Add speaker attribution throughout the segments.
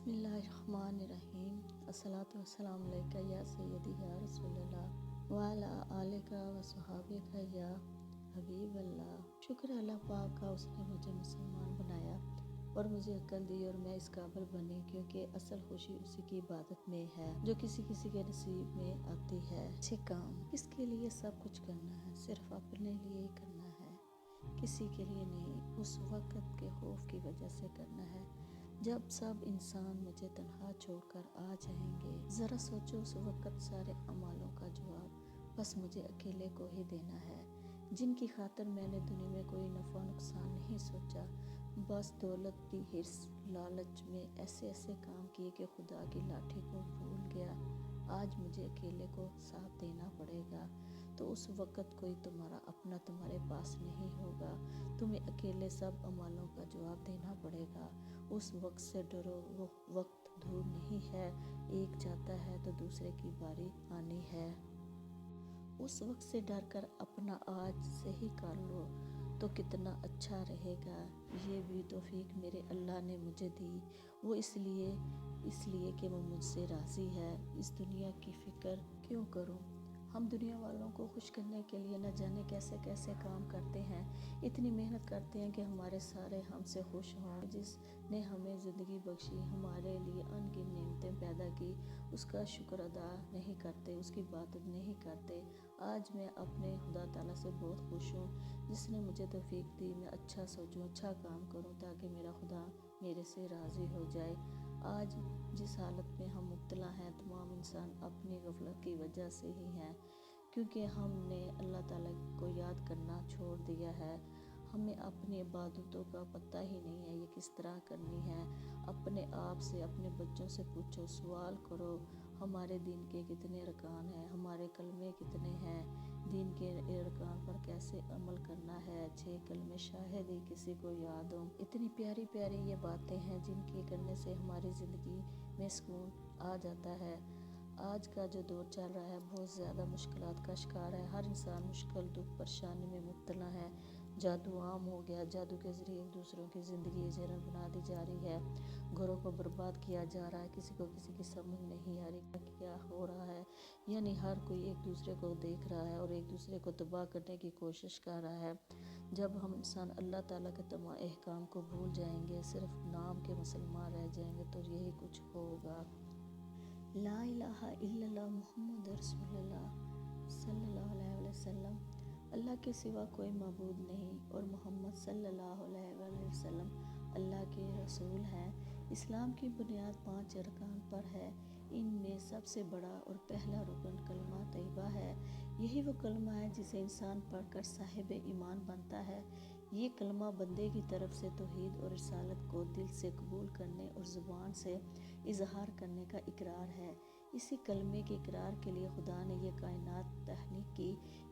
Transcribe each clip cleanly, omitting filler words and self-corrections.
Speaker 1: बिस्मिल्लाहिर्रहमानिर्रहीम। अस्सलातु वस्सलामु अलैका या सय्यदी या रसूल अल्लाह व अला आलिका व सहाबिका या हबीब अल्लाह। शुक्र है अल्लाह पाक का, उसने मुझे मुसलमान बनाया और मुझे अक्ल दी और मैं इस काबिल बनी, क्योंकि असल खुशी उसी की इबादत में है जो किसी किसी के नसीब में आती है। अच्छे काम किसके लिए सब कुछ करना है, सिर्फ अपने लिए ही करना है, किसी के लिए नहीं। उस वक्त के खौफ की वजह से करना है जब सब इंसान मुझे तन्हा छोड़कर आ जाएंगे। ज़रा सोचो, उस वक्त सारे अमालों का जवाब बस मुझे अकेले को ही देना है, जिनकी खातिर मैंने दुनिया में कोई नफ़ा नुकसान नहीं सोचा। बस दौलत की हिर्स लालच में ऐसे ऐसे काम किए कि खुदा की लाठी को भूल गया। आज मुझे अकेले को साथ देना पड़ेगा, तो उस वक़्त कोई तुम्हारा अपना तुम्हारे पास नहीं होगा। तुम्हें अकेले सब अमालों का जवाब देना पड़ेगा। उस वक्त से डरो, वो वक्त दूर नहीं है, एक जाता है तो दूसरे की बारी आनी है। उस वक्त से डर कर अपना आज से ही कर लो तो कितना अच्छा रहेगा। ये भी तौफीक मेरे अल्लाह ने मुझे दी, वो इसलिए कि वो मुझसे राज़ी है। इस दुनिया की फ़िक्र क्यों करूं? हम दुनिया वालों को खुश करने के लिए न जाने कैसे कैसे काम करते हैं, इतनी मेहनत करते हैं कि हमारे सारे हमसे खुश हों। जिसने हमें ज़िंदगी बख्शी, हमारे लिए अनगिनत नेमतें पैदा की, उसका शुक्र अदा नहीं करते, उसकी इबादत नहीं करते। आज मैं अपने खुदा ताला से बहुत खुश हूँ, जिसने मुझे तौफीक दी मैं अच्छा सोचूं, अच्छा काम करूँ, ताकि मेरा खुदा मेरे से राज़ी हो जाए। आज जिस हालत में हम मुब्तला हैं, तमाम इंसान अपनी गफलत की वजह से ही हैं, क्योंकि हमने अल्लाह ताला को याद करना छोड़ दिया है। हमें अपनी इबादतों का पता ही नहीं है, ये किस तरह करनी है। अपने आप से, अपने बच्चों से पूछो, सवाल करो, हमारे दिन के कितने अरकान हैं, हमारे कलमे कितने हैं, दिन के अरकान पर कैसे अमल करना है, 6 कलमे शाहिदी किसी को याद हो। इतनी प्यारी प्यारी ये बातें हैं जिनके करने से हमारी ज़िंदगी में सुकून आ जाता है। आज का जो दौर चल रहा है बहुत ज़्यादा मुश्किलात का शिकार है। हर इंसान मुश्किल, दुख, परेशानी में मुब्तला है। जादू आम हो गया, जादू के ज़रिए एक दूसरों की ज़िंदगी जहर बना दी जा रही है, घरों को बर्बाद किया जा रहा है। किसी को किसी की समझ नहीं आ रही क्या हो रहा है, यानी हर कोई एक दूसरे को देख रहा है और एक दूसरे को तबाह करने की कोशिश कर रहा है। जब हम इंसान अल्लाह ताला के तमाम अहकाम को भूल जाएंगे, सिर्फ नाम के मुसलमान रह जाएंगे, तो यही कुछ होगा। ला इलाहा इल्लल्लाह मुहम्मद रसूलुल्लाह सल्लल्लाहु अलैहि वसल्लम, अल्लाह के सिवा कोई माबूद नहीं और मोहम्मद सल्लल्लाहु अलैहि वसल्लम अल्लाह के रसूल हैं। इस्लाम की बुनियाद 5 अरकान पर है। इनमें सबसे बड़ा और पहला रुकन कलमा तैयबा है। यही वो कलमा है जिसे इंसान पढ़कर साहिब ईमान बनता है। ये कलमा बंदे की तरफ से तौहीद और रिसालत को दिल से कबूल करने और ज़ुबान से इजहार करने का इकरार है। इसी कलमे के इकरार के लिए खुदा ने यह कायनात तख्लीक की।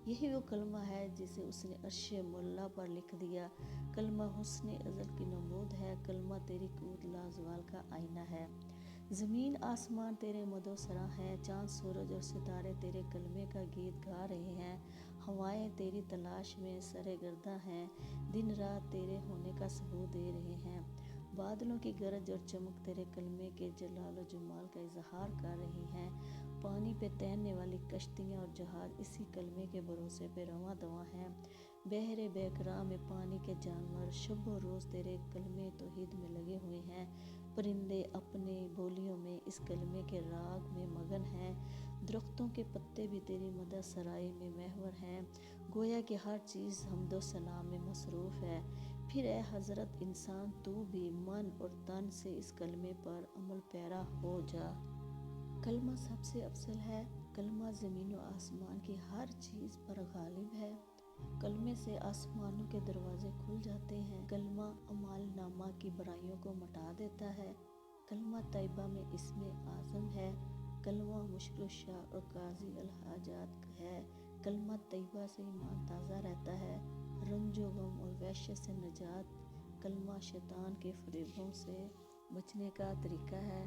Speaker 1: यही वो कलमा है जिसे उसने अर्शे मुल्ला पर लिख दिया। कलमा हुस्ने अज़ल की नमूद है, कलमा तेरी कूत लाजवाल का आईना है। ज़मीन आसमान तेरे मदोसरा हैं, चाँद सूरज और सितारे तेरे कलमे का गीत गा रहे हैं। हवाएं तेरी तलाश में सरे गर्दा हैं, दिन रात तेरे होने का सबूत दे रहे हैं। बादलों की गरज और चमक तेरे कलमे के जलाल और जमाल का इजहार कर रही हैं। पानी पे तैरने वाली कश्तियाँ और जहाज इसी कलमे के भरोसे पे रवां दवां हैं। बहरे बेकरार में पानी के जानवर शब व रोज़ तेरे कलमे तौहीद में लगे हुए हैं। परिंदे अपने बोलियों में इस कलमे के राग में मगन हैं। दरख्तों के पत्ते भी तेरी मदह सराय में महवर हैं। गोया कि हर चीज़ हम्दो सना में मसरूफ़ है। फिर ए हज़रत इंसान, तू भी मन और तन से इस कलमे पर अमल पैरा हो जा। कलमा सबसे अफजल है। कलमा ज़मीन व आसमान की हर चीज़ पर गालिब है। कलमे से आसमानों के दरवाजे खुल जाते हैं। कलमा अमाल नामा की बुराइयों को मिटा देता है। कलमा तैयबा में इसमें आज़म है। कलमा मुश्किल शा और काजी अल हाजात है। कलमा तैयबा से ईमान ताज़ा रहता है। रंजो गम और वहशत से निजात। कलमा शैतान के फरेबों से बचने का तरीका है।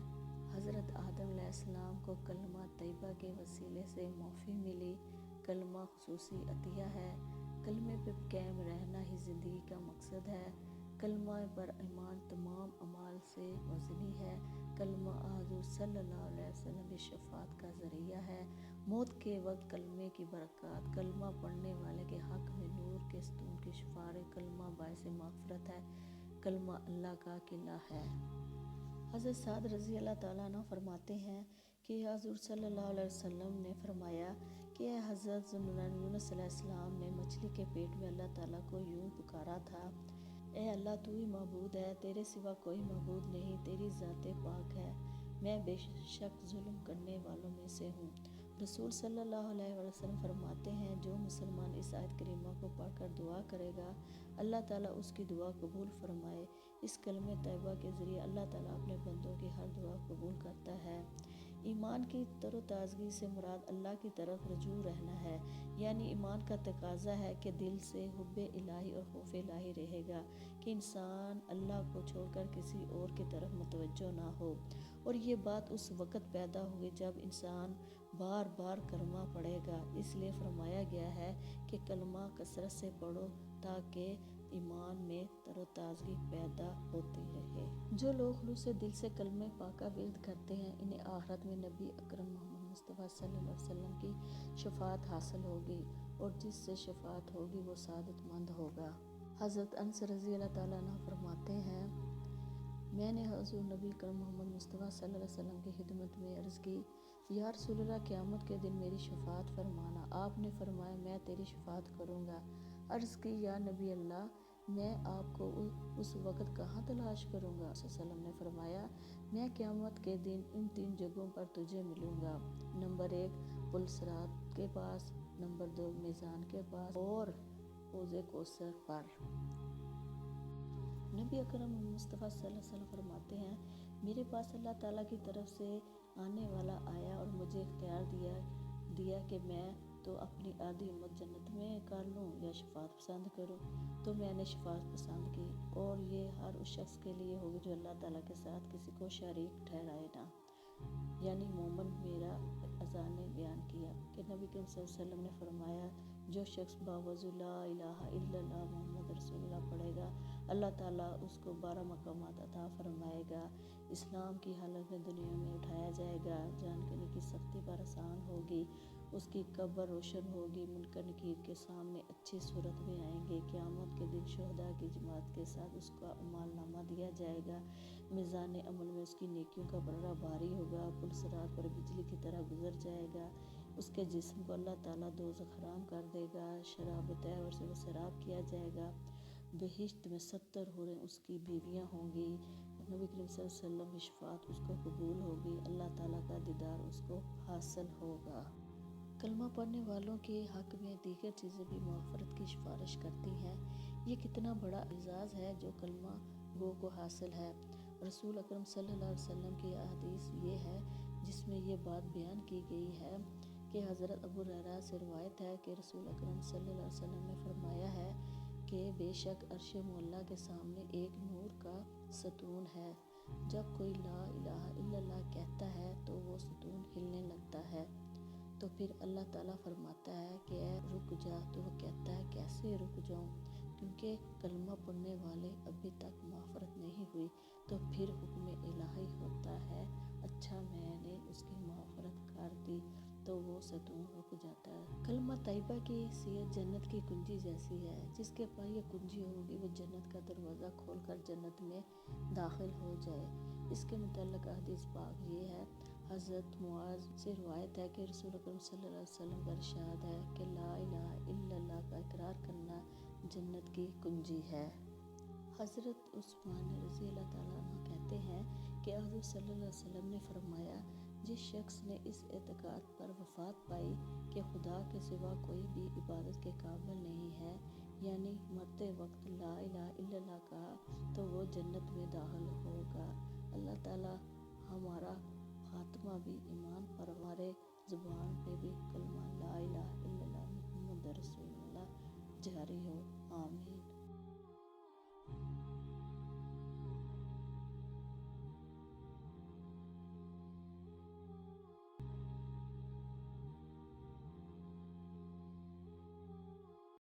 Speaker 1: हज़रत आदम अलैहिस्सलाम को कलमा तैयबा के वसीले से माफ़ी मिली। कलमा खुसूसी अतिया है। कलमे पे कायम रहना ही ज़िंदगी का मकसद है। कलमा पर ईमान तमाम अमाल से वज़नी है। कलमा सल्लल्लाहु अलैहि वसल्लम की शफात का ज़रिया है। मौत के वक्त कलमे की बरक़ात, कलमा पढ़ने वाले के हक़ में नूर के सतून की सिफारिश, कलमा बाइस मग़फ़िरत है, कलमा अल्लाह का किला है। हज़रत साद रज़ी अल्लाह ताला अन्हु फरमाते हैं कि हुज़ूर सल्लल्लाहु अलैहि वसल्लम ने फरमाया कि हज़रत ज़ुन्नुरैन यूनुस अलैहिस्सलाम ने मछली के पेट में अल्लाह ताला को यूं पुकारा था, ए अल्लाह तू ही मबूद है, तेरे सिवा कोई मबूद नहीं, तेरी ज़ाते पाक है, मैं बेशक जुल्म करने वालों में से हूँ। रसूल सल्लल्लाहु अलैहि वसल्लम फरमाते हैं, जो मुसलमान इस आयत करीमा को पढ़कर दुआ करेगा, अल्लाह ताला उसकी दुआ कबूल फरमाए। इस कलमे तैयबा के ज़रिए अल्लाह ताला अपने बंदों की हर दुआ कबूल करता है। ईमान की तरोताज़गी से मुराद अल्लाह की तरफ रजू रहना है, यानी ईमान का तकाजा है कि दिल से हुब्बे इलाही और खौफ इलाही रहेगा कि इंसान अल्लाह को छोड़कर किसी और की तरफ मुतवज्जो ना हो। और ये बात उस वक़्त पैदा होगी जब इंसान बार बार कलमा पढ़ेगा। इसलिए फरमाया गया है कि कलमा कसरत से पढ़ो ताकि ईमान में तरोताज़गी पैदा होती रहे। जो लोग खुलूस से दिल से कलमे पाक का विर्द करते हैं, इन्हें आखिरत में नबी अकरम मोहम्मद मुस्तफ़ा सल्लल्लाहु अलैहि वसल्लम की शफाअत हासिल होगी, और जिससे शफाअत होगी वो सादतमंद होगा। हज़रत अनस रज़ी अल्लाह ताला अन्हु फरमाते हैं, मैंने हुज़ूर नबी अकरम मोहम्मद मुस्तफ़ा सल्लल्लाहु अलैहि वसल्लम की खिदमत में अर्ज़ की, या रसूलल्लाह क़यामत के दिन मेरी शफाअत फरमाना। आपने फरमाया, मैं तेरी शफाअत करूँगा। अर्ज़ की, या नबी अल्लाह, मैं आपको उस वक़्त कहाँ तलाश करूँगा? सल्लम ने फरमाया, मैं क़यामत के दिन इन 3 जगहों पर तुझे मिलूँगा। नंबर 1 पुल सिरात के पास, नंबर 2 मीज़ान के पास, और हौज़े कौसर पर। नबी अकरम मुस्तफ़ा सल्लल्लाहु अलैहि वसल्लम फरमाते हैं, मेरे पास अल्लाह ताला की तरफ से आने वाला आया और मुझे इख्तियार दिया कि मैं तो अपनी आधी उम्मत जन्नत में कर लूँ या शफाअत पसंद करूँ। तो मैंने शफाअत पसंद की, और ये हर उस शख्स के लिए होगी जो अल्लाह ताला के साथ किसी को शरीक ठहराए ना। यानी मोमन मेरा अज़ान ने बयान किया कि नबी करीम सल्लल्लाहु अलैहि वसल्लम ने फरमाया, जो शख्स बावजू ला इलाहा इल्लल्लाह मोहम्मद रसूलुल्लाह पढ़ेगा, अल्लाह ताला उसको 12 मकामात अता फरमाएगा। इस्लाम की हालत में दुनिया में उठाया जाएगा, जानने की सख्ती पर आसान होगी, उसकी कब्र रोशन होगी, मुनकर नकीर के सामने अच्छी सूरत में आएंगे। क़यामत के दिन शुहदा की जमात के साथ उसका अमालनामा दिया जाएगा। मीज़ान अमल में उसकी नेकियों का पलड़ा भारी होगा। पुल सिरात पर बिजली की तरह गुजर जाएगा। उसके जिस्म को अल्लाह ताला दोज़ख हराम कर देगा। शराब तैवर से वो सैराब किया जाएगा। बहिश्त में 70 हूरें उसकी बीवियाँ होंगी। नबी करीम सल्लल्लाहु अलैहि वसल्लम की शफाअत उसको कबूल होगी। अल्लाह ताला का दीदार उसको हासिल होगा। कलमा पढ़ने वालों के हक़ में दीगर चीज़ें भी मग़फ़िरत की सिफारिश करती हैं। ये कितना बड़ा एज़ाज़ है जो कलमा गो को हासिल है। रसूल अकरम सल्लल्लाहु अलैहि वसल्लम की हदीस ये है जिसमें ये बात बयान की गई है कि हज़रत अबू हुरैरा से रिवायत है कि रसूल अकरम सल्लल्लाहु अलैहि वसल्लम ने फरमाया है कि बेशक अर्श मुअल्ला के सामने एक नूर का सतून है। जब कोई ला इलाहा इल्लल्लाह कहता है तो वो सतून हिलने लगता है। तो फिर अल्लाह ताला फरमाता है कि रुक जा, तो वो कहता है कैसे रुक जाऊं, क्योंकि कलमा पढ़ने वाले अभी तक मग़फ़िरत नहीं हुई। तो फिर हुक्म इलाही होता है, अच्छा मैंने उसकी मग़फ़िरत कर दी, तो वो सतून रुक जाता है। कलमा तैयबा की हैसियत जन्नत की कुंजी जैसी है। जिसके पास ये कुंजी होगी वो जन्नत का दरवाज़ा खोलकर जन्नत में दाखिल हो जाए। इसके मुतल्लिक़ हदीस पाक ये है, हज़रत मुआज़ से रिवायत है कि रसूल अकरम सल्लल्लाहु अलैहि वसल्लम का इरशाद है कि ला इलाहा इल्लल्लाह का इकरार करना जन्नत की कुंजी है। हज़रत उस्मान रज़ी अल्लाह ताला अन्हु कहते हैं कि हुज़ूर सल्लल्लाहु अलैहि वसल्लम ने फरमाया, जिस शख्स ने इस एतक़ाद पर वफ़ात पाई कि खुदा के सिवा कोई भी इबादत के काबिल नहीं है, यानी मरते वक्त ला इलाहा इल्लल्लाह कहा, तो वो जन्नत में दाखिल होगा। अल्लाह ताला हमारा खात्मा भी ईमान पर, हमारे ज़ुबान पे भी कलमा ला इलाहा इल्लल्लाह मुहम्मद रसूलुल्लाह जारी हो। आमीन।